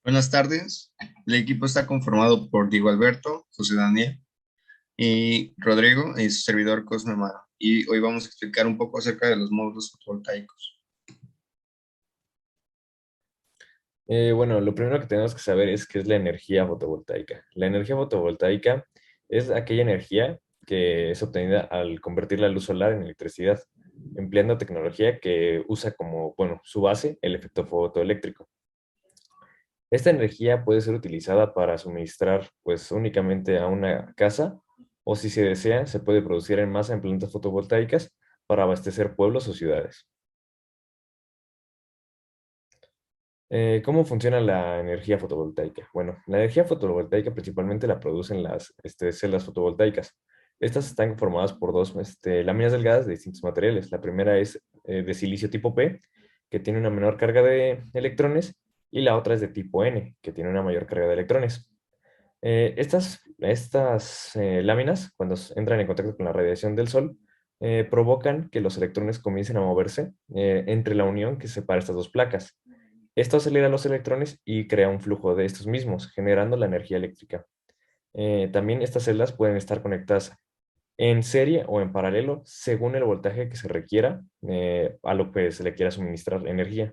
Buenas tardes. El equipo está conformado por Diego Alberto, José Daniel y Rodrigo y su servidor Cosme Maro. Y hoy vamos a explicar un poco acerca de los módulos fotovoltaicos. Bueno, lo primero que tenemos que saber es qué es la energía fotovoltaica. La energía fotovoltaica es aquella energía que es obtenida al convertir la luz solar en electricidad, empleando tecnología que usa como, bueno, su base el efecto fotoeléctrico. Esta energía puede ser utilizada para suministrar, pues, únicamente a una casa, o si se desea, se puede producir en masa en plantas fotovoltaicas para abastecer pueblos o ciudades. ¿Cómo funciona la energía fotovoltaica? Bueno, la energía fotovoltaica principalmente la producen las celdas fotovoltaicas. Estas están formadas por dos láminas delgadas de distintos materiales. La primera es de silicio tipo P, que tiene una menor carga de electrones, y la otra es de tipo N, que tiene una mayor carga de electrones. Estas láminas, cuando entran en contacto con la radiación del Sol, provocan que los electrones comiencen a moverse entre la unión que separa estas dos placas. Esto acelera los electrones y crea un flujo de estos mismos, generando la energía eléctrica. También estas celdas pueden estar conectadas en serie o en paralelo según el voltaje que se requiera a lo que se le quiera suministrar energía.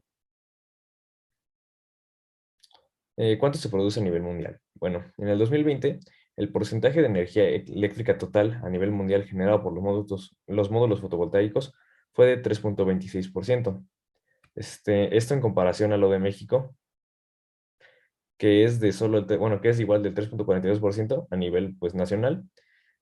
¿Cuánto se produce a nivel mundial? Bueno, en el 2020, el porcentaje de energía eléctrica total a nivel mundial generado por los módulos fotovoltaicos fue de 3,26%. Esto en comparación a lo de México, que es de solo, bueno, que es igual del 3,42% a nivel, pues, nacional.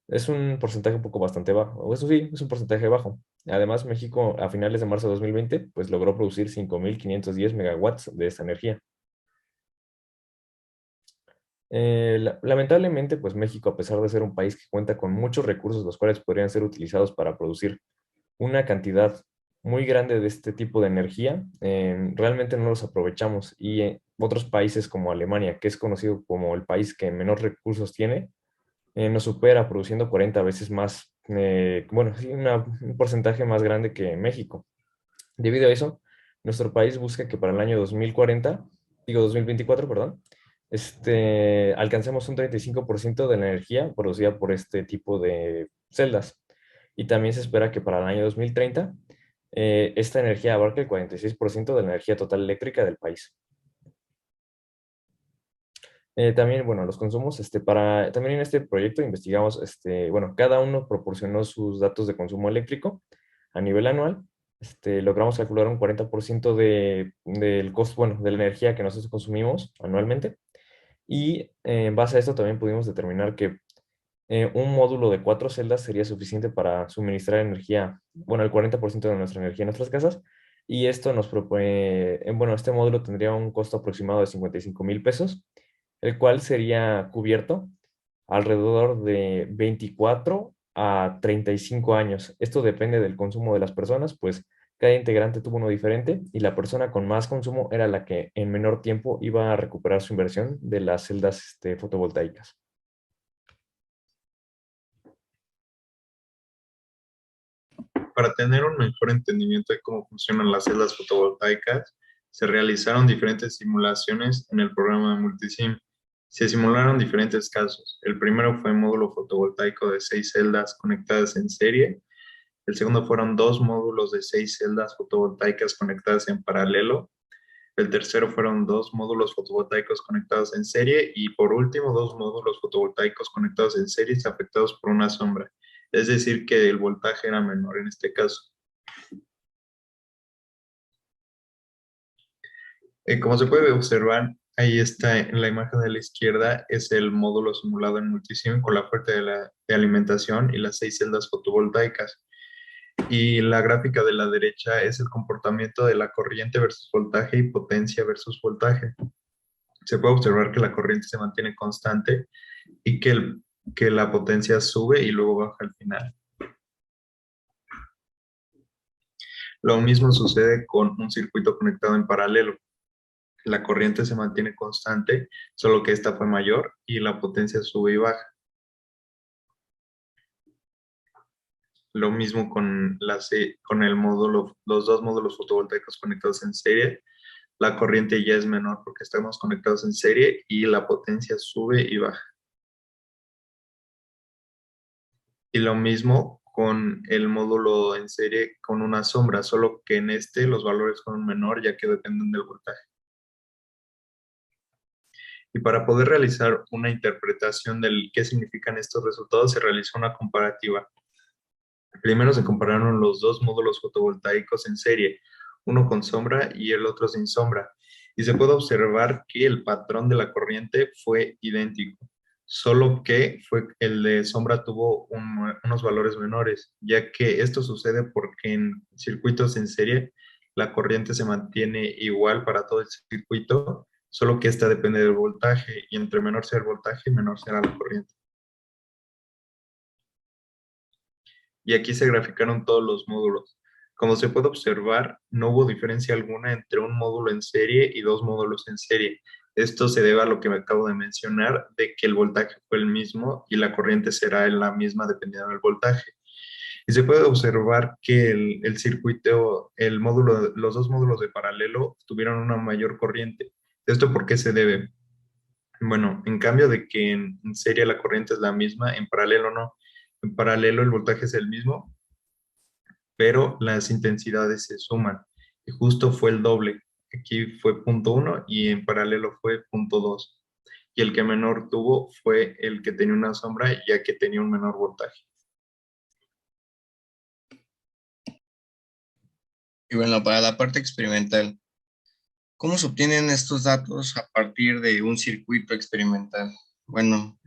Es un porcentaje un poco bastante bajo, o eso sí, es un porcentaje bajo. Además, México a finales de marzo de 2020, pues, logró producir 5.510 megawatts de esta energía. Lamentablemente, pues México, a pesar de ser un país que cuenta con muchos recursos, los cuales podrían ser utilizados para producir una cantidad muy grande de este tipo de energía, realmente no los aprovechamos. Y otros países como Alemania, que es conocido como el país que menos recursos tiene, nos supera produciendo 40 veces más, bueno, sí, un porcentaje más grande que México. Debido a eso, nuestro país busca que para el año 2040, digo 2024, perdón, alcancemos un 35% de la energía producida por este tipo de celdas. Y también se espera que para el año 2030, esta energía abarque el 46% de la energía total eléctrica del país. También, bueno, los consumos, también en este proyecto investigamos, bueno, cada uno proporcionó sus datos de consumo eléctrico a nivel anual. Logramos calcular un 40% del costo, bueno, de la energía que nosotros consumimos anualmente. Y en base a esto también pudimos determinar que un módulo de 4 celdas sería suficiente para suministrar energía, bueno, el 40% de nuestra energía en nuestras casas. Y esto nos propone, bueno, este módulo tendría un costo aproximado de 55,000 pesos, el cual sería cubierto alrededor de 24 a 35 años. Esto depende del consumo de las personas, pues cada integrante tuvo uno diferente, y la persona con más consumo era la que en menor tiempo iba a recuperar su inversión de las celdas fotovoltaicas. Para tener un mejor entendimiento de cómo funcionan las celdas fotovoltaicas, se realizaron diferentes simulaciones en el programa de Multisim. Se simularon diferentes casos. El primero fue un módulo fotovoltaico de 6 celdas conectadas en serie. El segundo fueron dos módulos de 6 celdas fotovoltaicas conectadas en paralelo. El tercero fueron dos módulos fotovoltaicos conectados en serie y por último dos módulos fotovoltaicos conectados en serie y afectados por una sombra. Es decir, que el voltaje era menor en este caso. Como se puede observar, ahí está en la imagen de la izquierda, es el módulo simulado en Multisim con la fuente de alimentación y las 6 celdas fotovoltaicas. Y la gráfica de la derecha es el comportamiento de la corriente versus voltaje y potencia versus voltaje. Se puede observar que la corriente se mantiene constante y que la potencia sube y luego baja al final. Lo mismo sucede con un circuito conectado en paralelo. La corriente se mantiene constante, solo que esta fue mayor y la potencia sube y baja. Lo mismo con el módulo, los dos módulos fotovoltaicos conectados en serie. la corriente ya es menor porque estamos conectados en serie y la potencia sube y baja. Y lo mismo con el módulo en serie con una sombra, solo que en este los valores son menor ya que dependen del voltaje. Y para poder realizar una interpretación del qué significan estos resultados, se realizó una comparativa. Primero se compararon los dos módulos fotovoltaicos en serie, uno con sombra y el otro sin sombra, y se puede observar que el patrón de la corriente fue idéntico, solo que el de sombra tuvo unos valores menores, ya que esto sucede porque en circuitos en serie la corriente se mantiene igual para todo el circuito, solo que esta depende del voltaje, y entre menor sea el voltaje, menor será la corriente. Y aquí se graficaron todos los módulos. Como se puede observar, no hubo diferencia alguna entre un módulo en serie y dos módulos en serie. Esto se debe a lo que me acabo de mencionar, de que el voltaje fue el mismo y la corriente será la misma dependiendo del voltaje. Y se puede observar que el circuito, los dos módulos de paralelo tuvieron una mayor corriente. ¿Esto por qué se debe? Bueno, en cambio de que en serie la corriente es la misma, en paralelo no. En paralelo el voltaje es el mismo, pero las intensidades se suman. Y justo fue el doble. Aquí fue punto uno y en paralelo fue punto 2. Y el que menor tuvo fue el que tenía una sombra, ya que tenía un menor voltaje. Y bueno, para la parte experimental, ¿cómo se obtienen estos datos a partir de un circuito experimental? Bueno,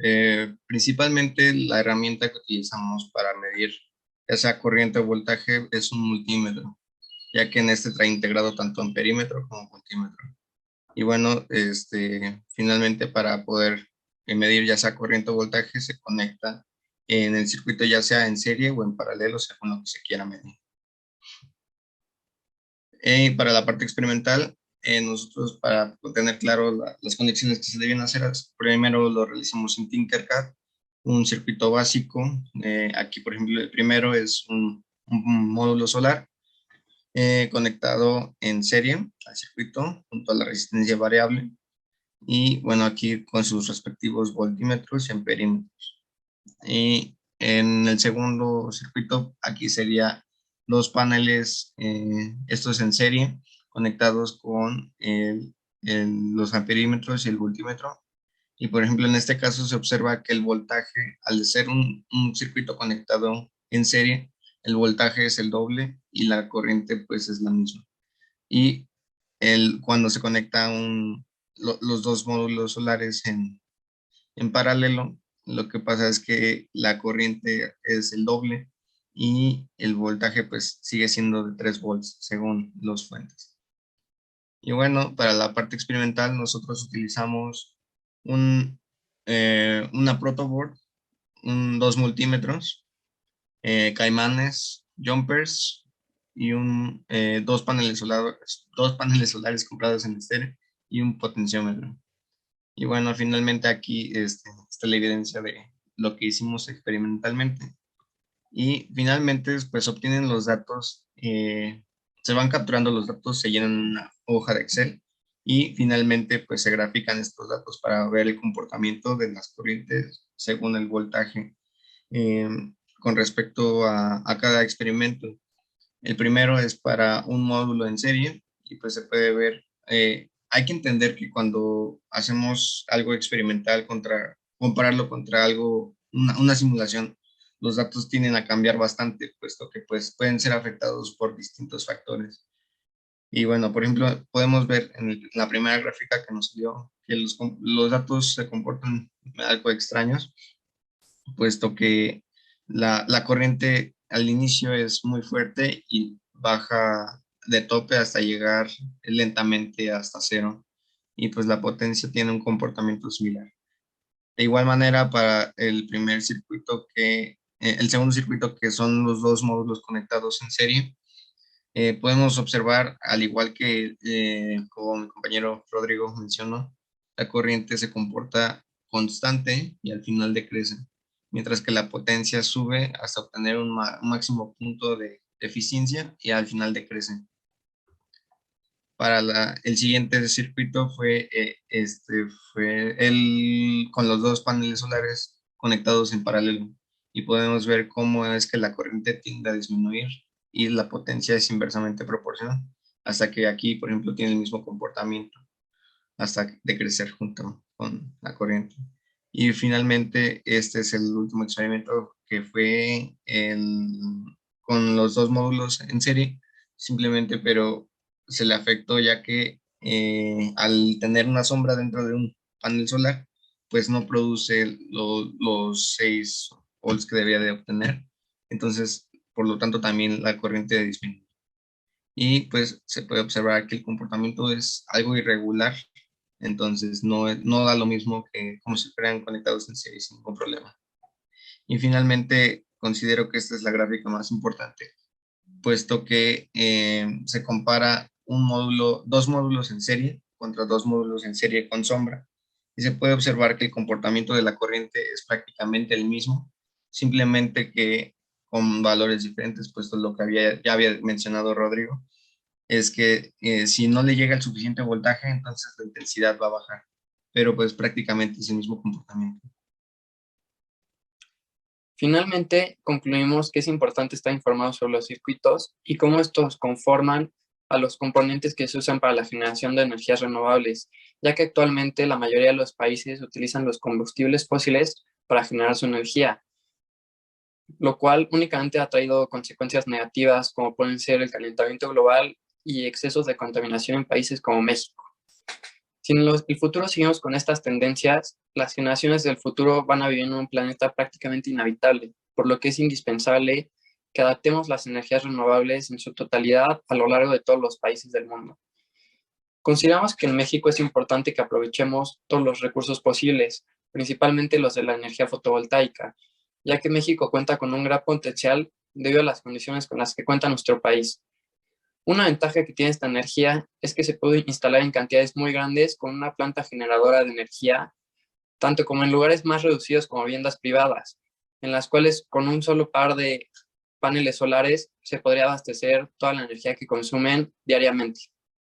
principalmente la herramienta que utilizamos para medir esa corriente o voltaje es un multímetro, ya que en este trae integrado tanto amperímetro como voltímetro. Y bueno, finalmente para poder medir ya sea corriente o voltaje se conecta en el circuito ya sea en serie o en paralelo según lo que se quiera medir. Para la parte experimental, nosotros para tener claro las conexiones que se deben hacer, primero lo realizamos en Tinkercad, un circuito básico. Aquí, por ejemplo, el primero es un módulo solar conectado en serie al circuito junto a la resistencia variable. Y bueno, aquí con sus respectivos voltímetros y amperímetros. Y en el segundo circuito, aquí sería los paneles, estos en serie, conectados con los amperímetros y el voltímetro. Y por ejemplo, en este caso se observa que el voltaje, al ser un circuito conectado en serie, el voltaje es el doble y la corriente pues es la misma. Y cuando se conecta los dos módulos solares en paralelo, lo que pasa es que la corriente es el doble y el voltaje pues sigue siendo de 3 volts según los fuentes. Y bueno, para la parte experimental nosotros utilizamos una protoboard, dos multímetros, caimanes, jumpers y dos paneles solares comprados en estéreo y un potenciómetro. Y bueno, finalmente aquí está la evidencia de lo que hicimos experimentalmente. Y finalmente, pues obtienen los datos, se van capturando los datos, se llenan en una hoja de Excel y finalmente, pues se grafican estos datos para ver el comportamiento de las corrientes según el voltaje eh, con respecto a cada experimento. El primero es para un módulo en serie y pues se puede ver, hay que entender que cuando hacemos algo experimental compararlo contra algo, una simulación, los datos tienden a cambiar bastante, puesto que pues pueden ser afectados por distintos factores. Y bueno, por ejemplo, podemos ver en la primera gráfica que nos dio que los datos se comportan algo extraños, puesto que la corriente al inicio es muy fuerte y baja de tope hasta llegar lentamente hasta cero. Y pues la potencia tiene un comportamiento similar. De igual manera, para el segundo circuito, que son los dos módulos conectados en serie, podemos observar, al igual que como mi compañero Rodrigo mencionó, la corriente se comporta constante y al final decrece, mientras que la potencia sube hasta obtener un máximo punto de eficiencia y al final decrece. el siguiente circuito fue con los dos paneles solares conectados en paralelo y podemos ver cómo es que la corriente tiende a disminuir y la potencia es inversamente proporcional hasta que aquí, por ejemplo, tiene el mismo comportamiento hasta decrecer junto con la corriente. Y finalmente, este es el último experimento que fue con los dos módulos en serie, simplemente, pero se le afectó ya que al tener una sombra dentro de un panel solar, pues no produce los 6 volts que debería de obtener. Entonces, por lo tanto, también la corriente disminuye. Y pues se puede observar que el comportamiento es algo irregular, entonces no da lo mismo que como si fueran conectados en serie sin ningún problema. Y finalmente, considero que esta es la gráfica más importante, puesto que se compara dos módulos en serie contra dos módulos en serie con sombra, y se puede observar que el comportamiento de la corriente es prácticamente el mismo, simplemente que con valores diferentes, puesto lo que ya había mencionado Rodrigo, es que si no le llega el suficiente voltaje, entonces la intensidad va a bajar, pero pues prácticamente es el mismo comportamiento. Finalmente, concluimos que es importante estar informado sobre los circuitos y cómo estos conforman a los componentes que se usan para la generación de energías renovables, ya que actualmente la mayoría de los países utilizan los combustibles fósiles para generar su energía, lo cual únicamente ha traído consecuencias negativas como pueden ser el calentamiento global y excesos de contaminación en países como México. Si en el futuro seguimos con estas tendencias, las generaciones del futuro van a vivir en un planeta prácticamente inhabitable, por lo que es indispensable que adaptemos las energías renovables en su totalidad a lo largo de todos los países del mundo. Consideramos que en México es importante que aprovechemos todos los recursos posibles, principalmente los de la energía fotovoltaica, ya que México cuenta con un gran potencial debido a las condiciones con las que cuenta nuestro país. Una ventaja que tiene esta energía es que se puede instalar en cantidades muy grandes con una planta generadora de energía, tanto como en lugares más reducidos como viviendas privadas, en las cuales con un solo par de paneles solares se podría abastecer toda la energía que consumen diariamente.